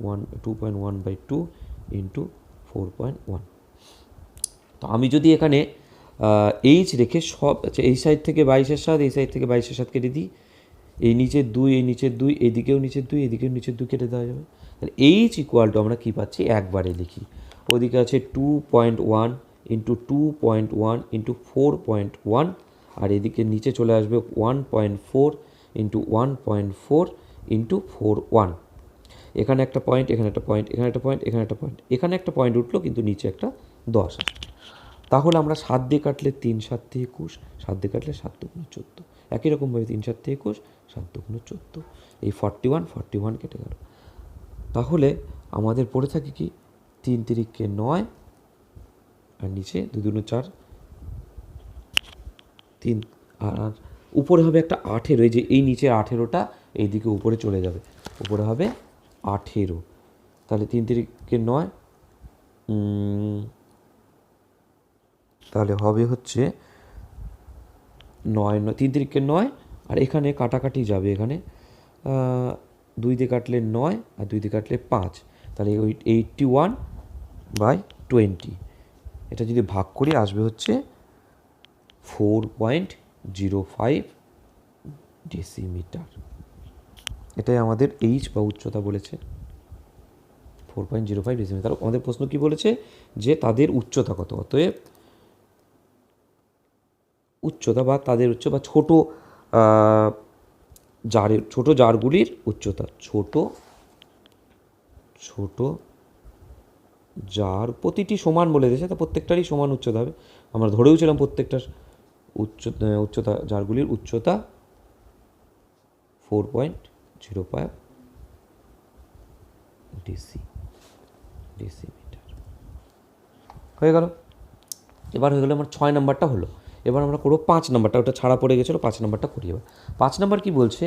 2.1/2 into 4.1। তো আমি যদি এখানে এইচ রেখে সব, আচ্ছা এই সাইড থেকে 22-এর 7, এই সাইড থেকে 22-এর 7 কেটে দিই, এই নিচের 2, এই নিচের 2, এদিকেও নিচের 2, এদিকেও নিচের 2 কেটে দেওয়া যাবে। তাহলে এইচ ইকুয়াল টু আমরা কী পাচ্ছি, একবারে লিখি, ওদিকে আছে 2.1 ইন্টু 2.1 ইন্টু 4.1, আর এদিকে নিচে চলে আসবে 1.4 ইন্টু 1.4 ইন্টু 4.1। এখানে একটা পয়েন্ট, এখানে একটা পয়েন্ট, এখানে একটা পয়েন্ট, এখানে একটা পয়েন্ট, এখানে একটা পয়েন্ট উঠলো, কিন্তু নিচে একটা 10 আসবে। তাহলে আমরা 7 দিয়ে কাটলে 3 7 21, 7 দিয়ে কাটলে 7 দুগুণ 14, একই রকমভাবে 3 7 21, 7 দুগুণ 14, এই 41 কেটে গেল। তাহলে আমাদের পড়ে থাকে কি, 3 3 9, আর নিচে 2 2 4, 3, আর উপরে হবে একটা 18, এই যে এই নিচে 18টা এইদিকে উপরে চলে যাবে, উপরে হবে 18। তাহলে 3 3 9, তাহলে হবে হচ্ছে 9 3 3 9, আর এখানে কাটাকাটি যাবে, এখানে 2 দিয়ে কাটলে 9 আর 2 দিয়ে কাটলে 5, তাহলে ওই 81/20, এটা যদি ভাগ করি আসবে হচ্ছে 4.05 ডেসিমিটার। এটাই আমাদের এইচ বা উচ্চতা বলেছে, 4.05 ডেসিমিটার। আমাদের প্রশ্ন কি বলেছে, যে তাদের উচ্চতা কত, অতএব উচ্চতা বা তাদের উচ্চ বা ছোট জারগুলির উচ্চতা, ছোট জার প্রতিটি সমান বলে দিয়েছে, তা প্রত্যেকটারই সমান উচ্চতা হবে। আমরা ধরেওছিলাম প্রত্যেকটার উচ্চতা জারগুলির উচ্চতা 4.05 ডেসিমিটার হয়ে গেল। এবার হয়ে গেলো আমার 6 নাম্বারটা হলো। এবার আমরা করবো 5 নাম্বারটা, ওটা ছাড়া পড়ে গেছিলো, 5 নাম্বারটা করি। এবার 5 নাম্বার কি বলছে,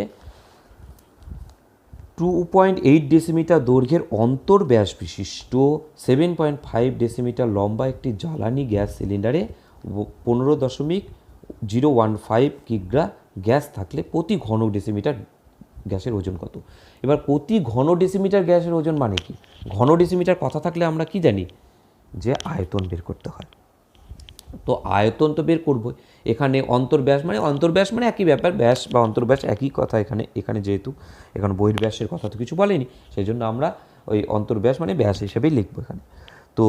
2.8 ডেসিমিটার দৈর্ঘ্যের অন্তর্ব্যাস বিশিষ্ট 7.5 ডেসিমিটার লম্বা একটি জ্বালানি গ্যাস সিলিন্ডারে 15.015 কিগ্রা গ্যাস থাকলে প্রতি ঘন ডেসিমিটার গ্যাসের ওজন কত? এবার প্রতি ঘন ডেসিমিটার গ্যাসের ওজন মানে কি? ঘন ডেসিমিটার কথা থাকলে আমরা কি জানি, যে আয়তন বের করতে হয়। তো আয়তন তো বের করবো। এখানে অন্তর্ব্যাস মানে একই ব্যাপার, ব্যাস বা অন্তর্ব্যাস একই কথা। এখানে যেহেতু এখানে বহির্ব্যাসের কথা তো কিছু বলেনি, সেই জন্য আমরা ওই অন্তর্ব্যাস মানে ব্যাস হিসেবেই লিখবো এখানে। তো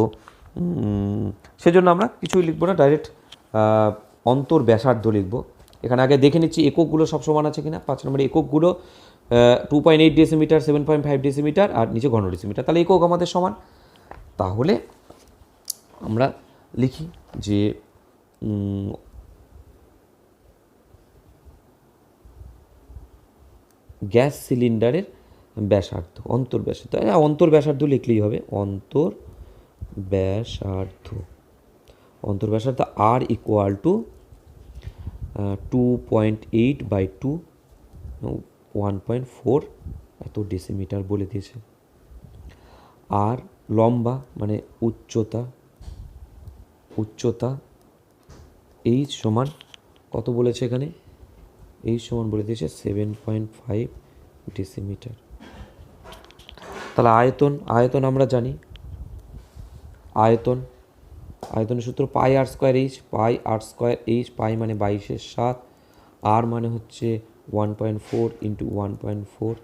সেজন্য আমরা কিছুই লিখবো না, ডাইরেক্ট অন্তর্ব্যাসার্ধ লিখবো। এখানে আগে দেখে নিচ্ছি এককগুলো সব সমান আছে কিনা। 5 নম্বরে এককগুলো 2.8 ডেসিমিটার, 7.5 ডেসিমিটার আর নিচে ঘন ডেসিমিটার, তাহলে একক আমাদের সমান। তাহলে আমরা লিখি যে গ্যাস সিলিন্ডারের ব্যাসার্ধ, অন্তর্ব্যাসার্ধ, অন্তর্ব্যাসার্ধ লিখলেই হবে, অন্তর্ব্যাসার্ধ আর ইকুয়াল টু 2.8/2, 1.4 এত ডেসিমিটার বলে দিয়েছে। আর লম্বা মানে উচ্চতা এইচ সমান কত বলেছে এখানে, এইচ সমান বলে দিয়েছে 7.5 ডেসিমিটার। তাহলে আয়তন আমরা জানি, আয়তনের সূত্র পাই আর স্কোয়ার এইচ, পাই মানে 22/7, আর মানে হচ্ছে 1.4 ইন্টু 1.4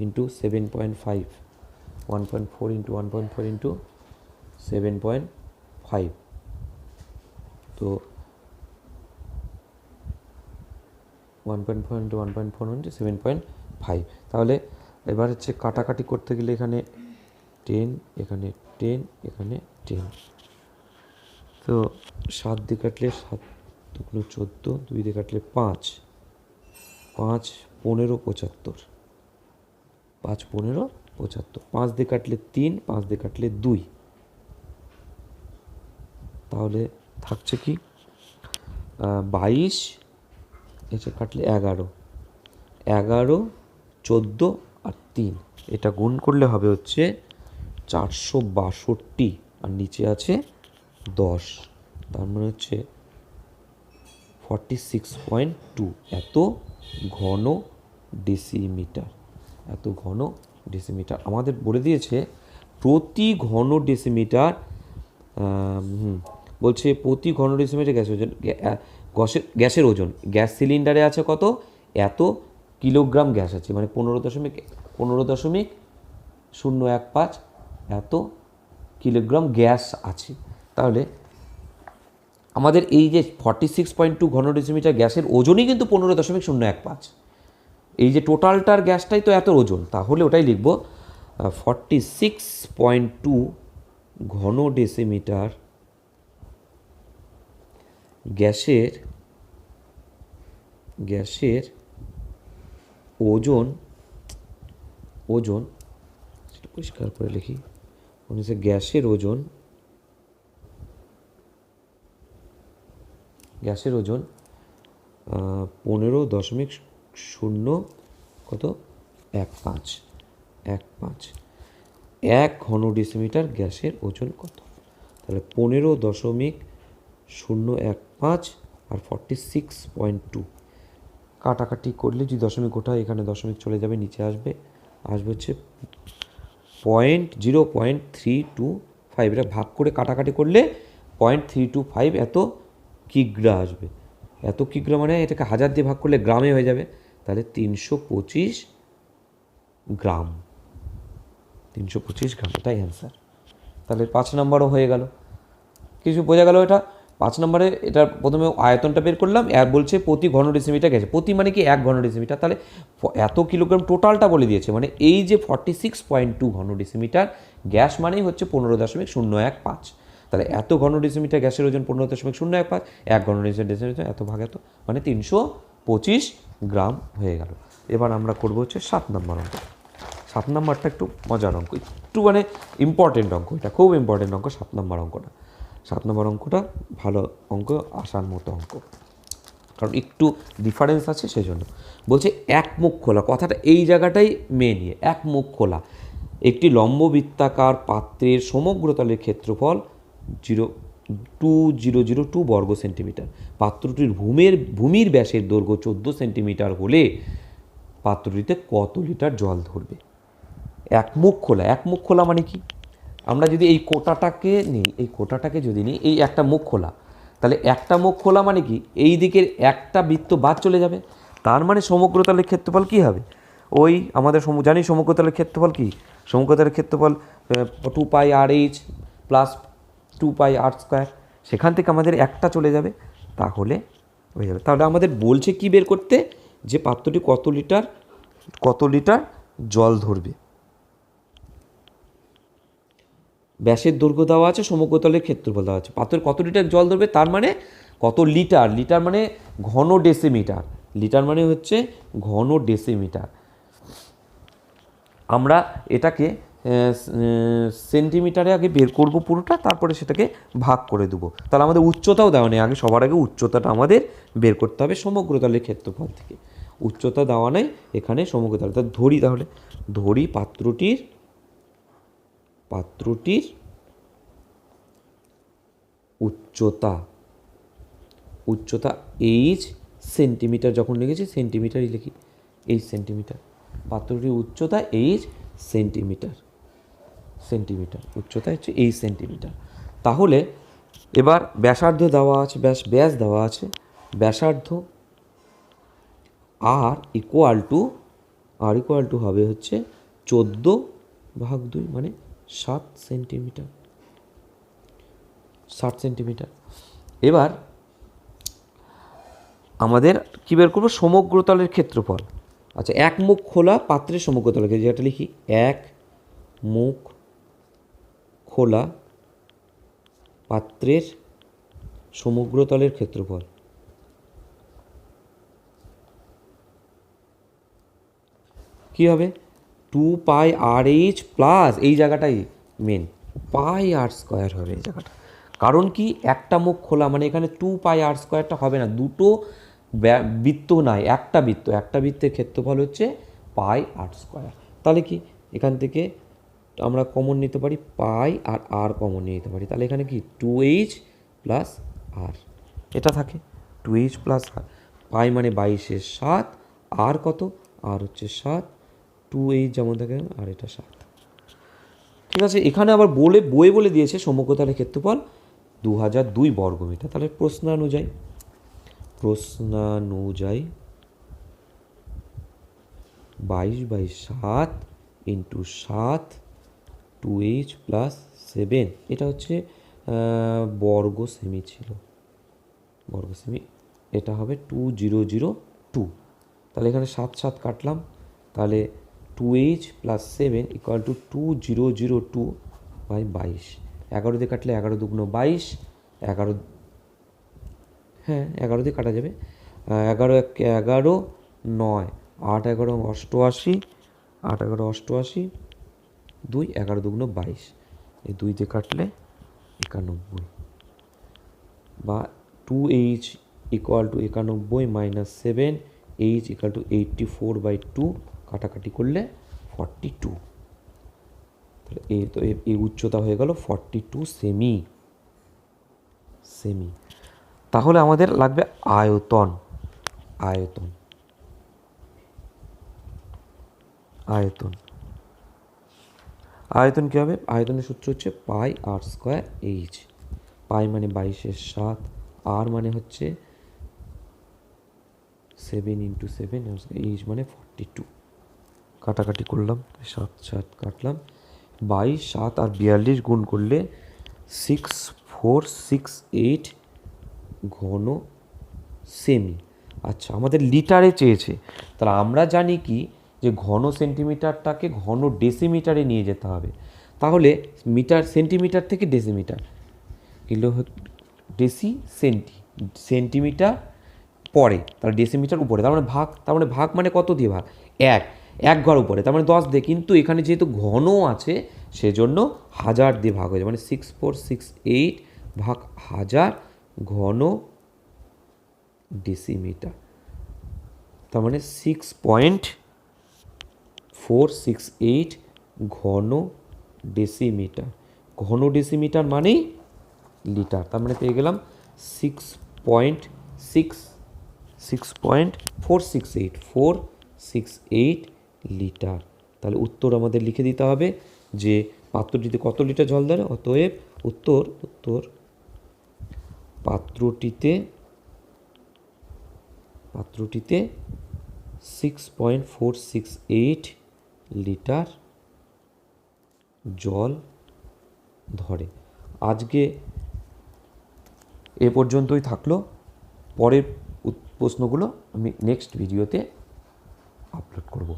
ইন্টু 7.5, 1.4 ইন্টু 1.4 ইন্টু 7.5, তো 1.4 ইন্টু 1.4 ইন্টু 7.5। তাহলে এবার হচ্ছে কাটাকাটি করতে গেলে এখানে 10, এখানে 10, এখানে 10, তো 7 দিয়ে কাটলে 7 দুগুণ 14, 2 দিয়ে কাটলে 5, 5 15 75, 5 15 75, 5 দিয়ে কাটলে 3, 5 দিয়ে কাটলে 2, তাহলে থাকছে কি 22, এসে কাটলে 11, 14 আর 3, এটা গুণ করলে হবে হচ্ছে 462, আর নিচে আছে 10, তার মানে হচ্ছে 46.2 এত ঘন ডেসিমিটার। আমাদের বলে দিয়েছে প্রতি ঘন ডেসিমিটার, বলছে প্রতি ঘন ডেসিমিটার গ্যাসের ওজন, গ্যাস সিলিন্ডারে আছে কত, এত কিলোগ্রাম গ্যাস আছে, মানে 15.015 এত কিলোগ্রাম গ্যাস আছে। তাহলে আমাদের এই যে 46.2 ঘন ডেসিমিটার গ্যাসের ওজনই কিন্তু 15.015, এই যে টোটালটার গ্যাসটাই তো এত ওজন, তাহলে ওটাই লিখব 46.2 ঘন ডেসিমিটার গ্যাসের ওজন সেটা পরিষ্কার করে লিখি, গ্যাসের ওজন 15.015 এক ঘন ডেসিমিটার গ্যাসের ওজন কত, তাহলে 15.015 আর 46.2 কাটাকাটি করলে যদি দশমিক ওঠায়, এখানে দশমিক চলে যাবে, নিচে আসবে হচ্ছে 0.325, এটা ভাগ করে কাটাকাটি করলে 0.325 এত কিগ্রা আসবে। এত কিগ্রা মানে এটাকে 1000 দিয়ে ভাগ করলে গ্রামে হয়ে যাবে, তাহলে 325 গ্রাম, এটাই অ্যান্সার। তাহলে 5 নম্বরও হয়ে গেল, কিছু বোঝা গেল এটা। 5 নম্বরে এটা প্রথমে আয়তনটা বের করলাম, আর বলছে প্রতি ঘন ডেসিমিটার গ্যাস, প্রতি মানে কি 1 ঘন ডেসিমিটার, তাহলে এত কিলোগ্রাম টোটালটা বলে দিয়েছে, মানে এই যে 46.2 ঘন ডেসিমিটার গ্যাস মানেই হচ্ছে 15.015, তাহলে এত ঘন ডেসিমিটার গ্যাসের ওজন 15.015, 1 ঘন ডেসিমিটার এত ভাগ এত, মানে 325 গ্রাম হয়ে গেল। এবার আমরা করবো হচ্ছে 7 নম্বর অঙ্ক। 7 নম্বরটা একটু মজার অঙ্ক, একটু মানে ইম্পর্টেন্ট অঙ্ক, এটা খুব ইম্পর্টেন্ট অঙ্ক 7 নম্বর অঙ্কটা। 7 নম্বর অঙ্কটা ভালো অঙ্ক, আসার মতো অঙ্ক, কারণ একটু ডিফারেন্স আছে সেই জন্য। বলছে এক মুখ খোলা, কথাটা এই জায়গাটাই মেন নিয়ে, এক মুখ খোলা একটি লম্ববৃত্তাকার পাত্রের সমগ্র তলের ক্ষেত্রফল 0.2002 বর্গ সেন্টিমিটার। পাত্রটির ভূমির ব্যাসের দৈর্ঘ্য 14 সেন্টিমিটার হলে পাত্রটিতে কত লিটার জল ধরবে? এক মুখ খোলা মানে কি? আমরা যদি এই কোটাটাকে যদি নিই, এই একটা মুখ খোলা, তাহলে একটা মুখ খোলা মানে কি, এই দিকের একটা বৃত্ত বাদ চলে যাবে, তার মানে সমগ্রতলের ক্ষেত্রফল কি হবে? ওই আমাদের জানি সমগ্রতলের ক্ষেত্রফল কি, সমগ্রতলের ক্ষেত্রফল 2πr/h প্লাস 2πr², সেখান থেকে আমাদের একটা চলে যাবে, তাহলে হয়ে যাবে। তাহলে আমাদের বলছে কি বের করতে, যে পাত্রটি কত লিটার জল ধরবে। ব্যাসের দৈর্ঘ্য দেওয়া আছে, সমগ্রতলের ক্ষেত্রফল দেওয়া আছে, পাত্রের কত লিটার জল ধরবে তার মানে কত লিটার, লিটার মানে ঘন ডেসিমিটার, লিটার মানে হচ্ছে ঘন ডেসিমিটার। আমরা এটাকে সেন্টিমিটারে আগে বের করব পুরোটা, তারপরে সেটাকে ভাগ করে দেবো। তাহলে আমাদের উচ্চতাও দেওয়া নেই, আগে সবার আগে উচ্চতাটা আমাদের বের করতে হবে সমগ্রতলের ক্ষেত্রফল থেকে। উচ্চতা দেওয়া নেই এখানে, সমগ্রতল। তা ধরি পাত্রটির উচ্চতা এইচ সেন্টিমিটার, যখন লিখেছি সেন্টিমিটারই লিখি, এইচ সেন্টিমিটার। পাত্রটির উচ্চতা এইচ সেন্টিমিটার, উচ্চতা হচ্ছে এইচ সেন্টিমিটার। তাহলে এবার ব্যাসার্ধ দেওয়া আছে, ব্যাস দেওয়া আছে, ব্যাসার্ধ আর ইকুয়াল টু হবে হচ্ছে 14/2 মানে 7 সেন্টিমিটার। এবার আমাদের কী বের করবো, সমগ্রতলের ক্ষেত্রফল। আচ্ছা, এক মুখ খোলা পাত্রের সমগ্রতলের ক্ষেত্রে, যেটা লিখি এক মুখ খোলা পাত্রের সমগ্রতলের ক্ষেত্রফল। কী হবে, 2πr/h প্লাস, এই জায়গাটাই মেন, πr² হবে এই জায়গাটা। কারণ কি, একটা মুখ খোলা মানে এখানে 2πr² হবে না, দুটো বৃত্ত নাই, একটা বৃত্তের ক্ষেত্রফল হচ্ছে πr²। তাহলে কি, এখান থেকে আমরা কমন নিতে পারি পাই, আর আর কমন নিতে পারি, তাহলে এখানে কি 2h প্লাস আর, এটা থাকে 2h প্লাস আর। পাই মানে 22/7, আর কত, আর হচ্ছে 7, 2h যেমন থাকে আর এটা 7। ঠিক আছে, এখানে আবার বইয়ে বলে দিয়েছে সমগ্রতলের ক্ষেত্রফল 2002 বর্গমিটার। তাহলে প্রশ্নানুযায়ী 22/7 ইন্টু 7, 2h প্লাস 7, এটা হচ্ছে বর্গ সেমি ছিল, এটা হবে 2002। তাহলে এখানে 7 কাটলাম, তাহলে 2h প্লাস 7 ইকুয়াল টু 2002/22। 11 দিয়ে কাটলে 11 × 2 = 22, 11, হ্যাঁ 11 দিয়ে কাটা যাবে, 11 × 1 = 11, 9, 8 × 11 = 88, 8 × 11 = 88, 2, 11 × 2 = 22, এই 2 দিয়ে কাটলে 91, বা 2h equal to 91 minus 7, h equal to 84/2, কাটাকাটি করলে 42। তাহলে এই উচ্চতা হয়ে গেল 42 সেমি। তাহলে আমাদের লাগবে আয়তন। আয়তন কী হবে, আয়তনের সূত্র হচ্ছে πr²h। পাই মানে 22/7, আর মানে হচ্ছে 7 × 7, h মানে 42। কাটাকাটি করলাম, 7 কাটলাম, 22, 7 আর 42 গুণ করলে 6468 ঘন সেমি। আচ্ছা, আমাদের লিটারে চেয়েছে, তাহলে আমরা জানি কি, যে ঘন সেন্টিমিটারটাকে ঘন ডেসিমিটারে নিয়ে যেতে হবে। তাহলে সেন্টিমিটার থেকে ডেসিমিটার, কিলো সেন্টিমিটার পরে, তাহলে ডেসিমিটার উপরে, তার মানে ভাগ মানে কত দিয়ে ভাগ, এক ঘর উপরে, তার মানে 10 দিয়ে, কিন্তু এখানে যেহেতু ঘন আছে সেজন্য 1000 দিয়ে ভাগ হয়ে যায়, মানে 6468/1000 ঘন ডেসিমিটার। তার মানে 6.468 ঘন ডেসিমিটার। ঘন ডেসিমিটার মানেই লিটার, তার মানে পেয়ে গেলাম 6.468 লিটার। তাহলে উত্তর আমাদের লিখে দিতে হবে যে পাত্রটিতে কত লিটার জল ধরে। অতএব উত্তর পাত্রটিতে 6.468 লিটার জল ধরে। আজকে এ পর্যন্তই থাকলো। পরের প্রশ্নগুলো আমি নেক্সট ভিডিওতে আপলোড করব।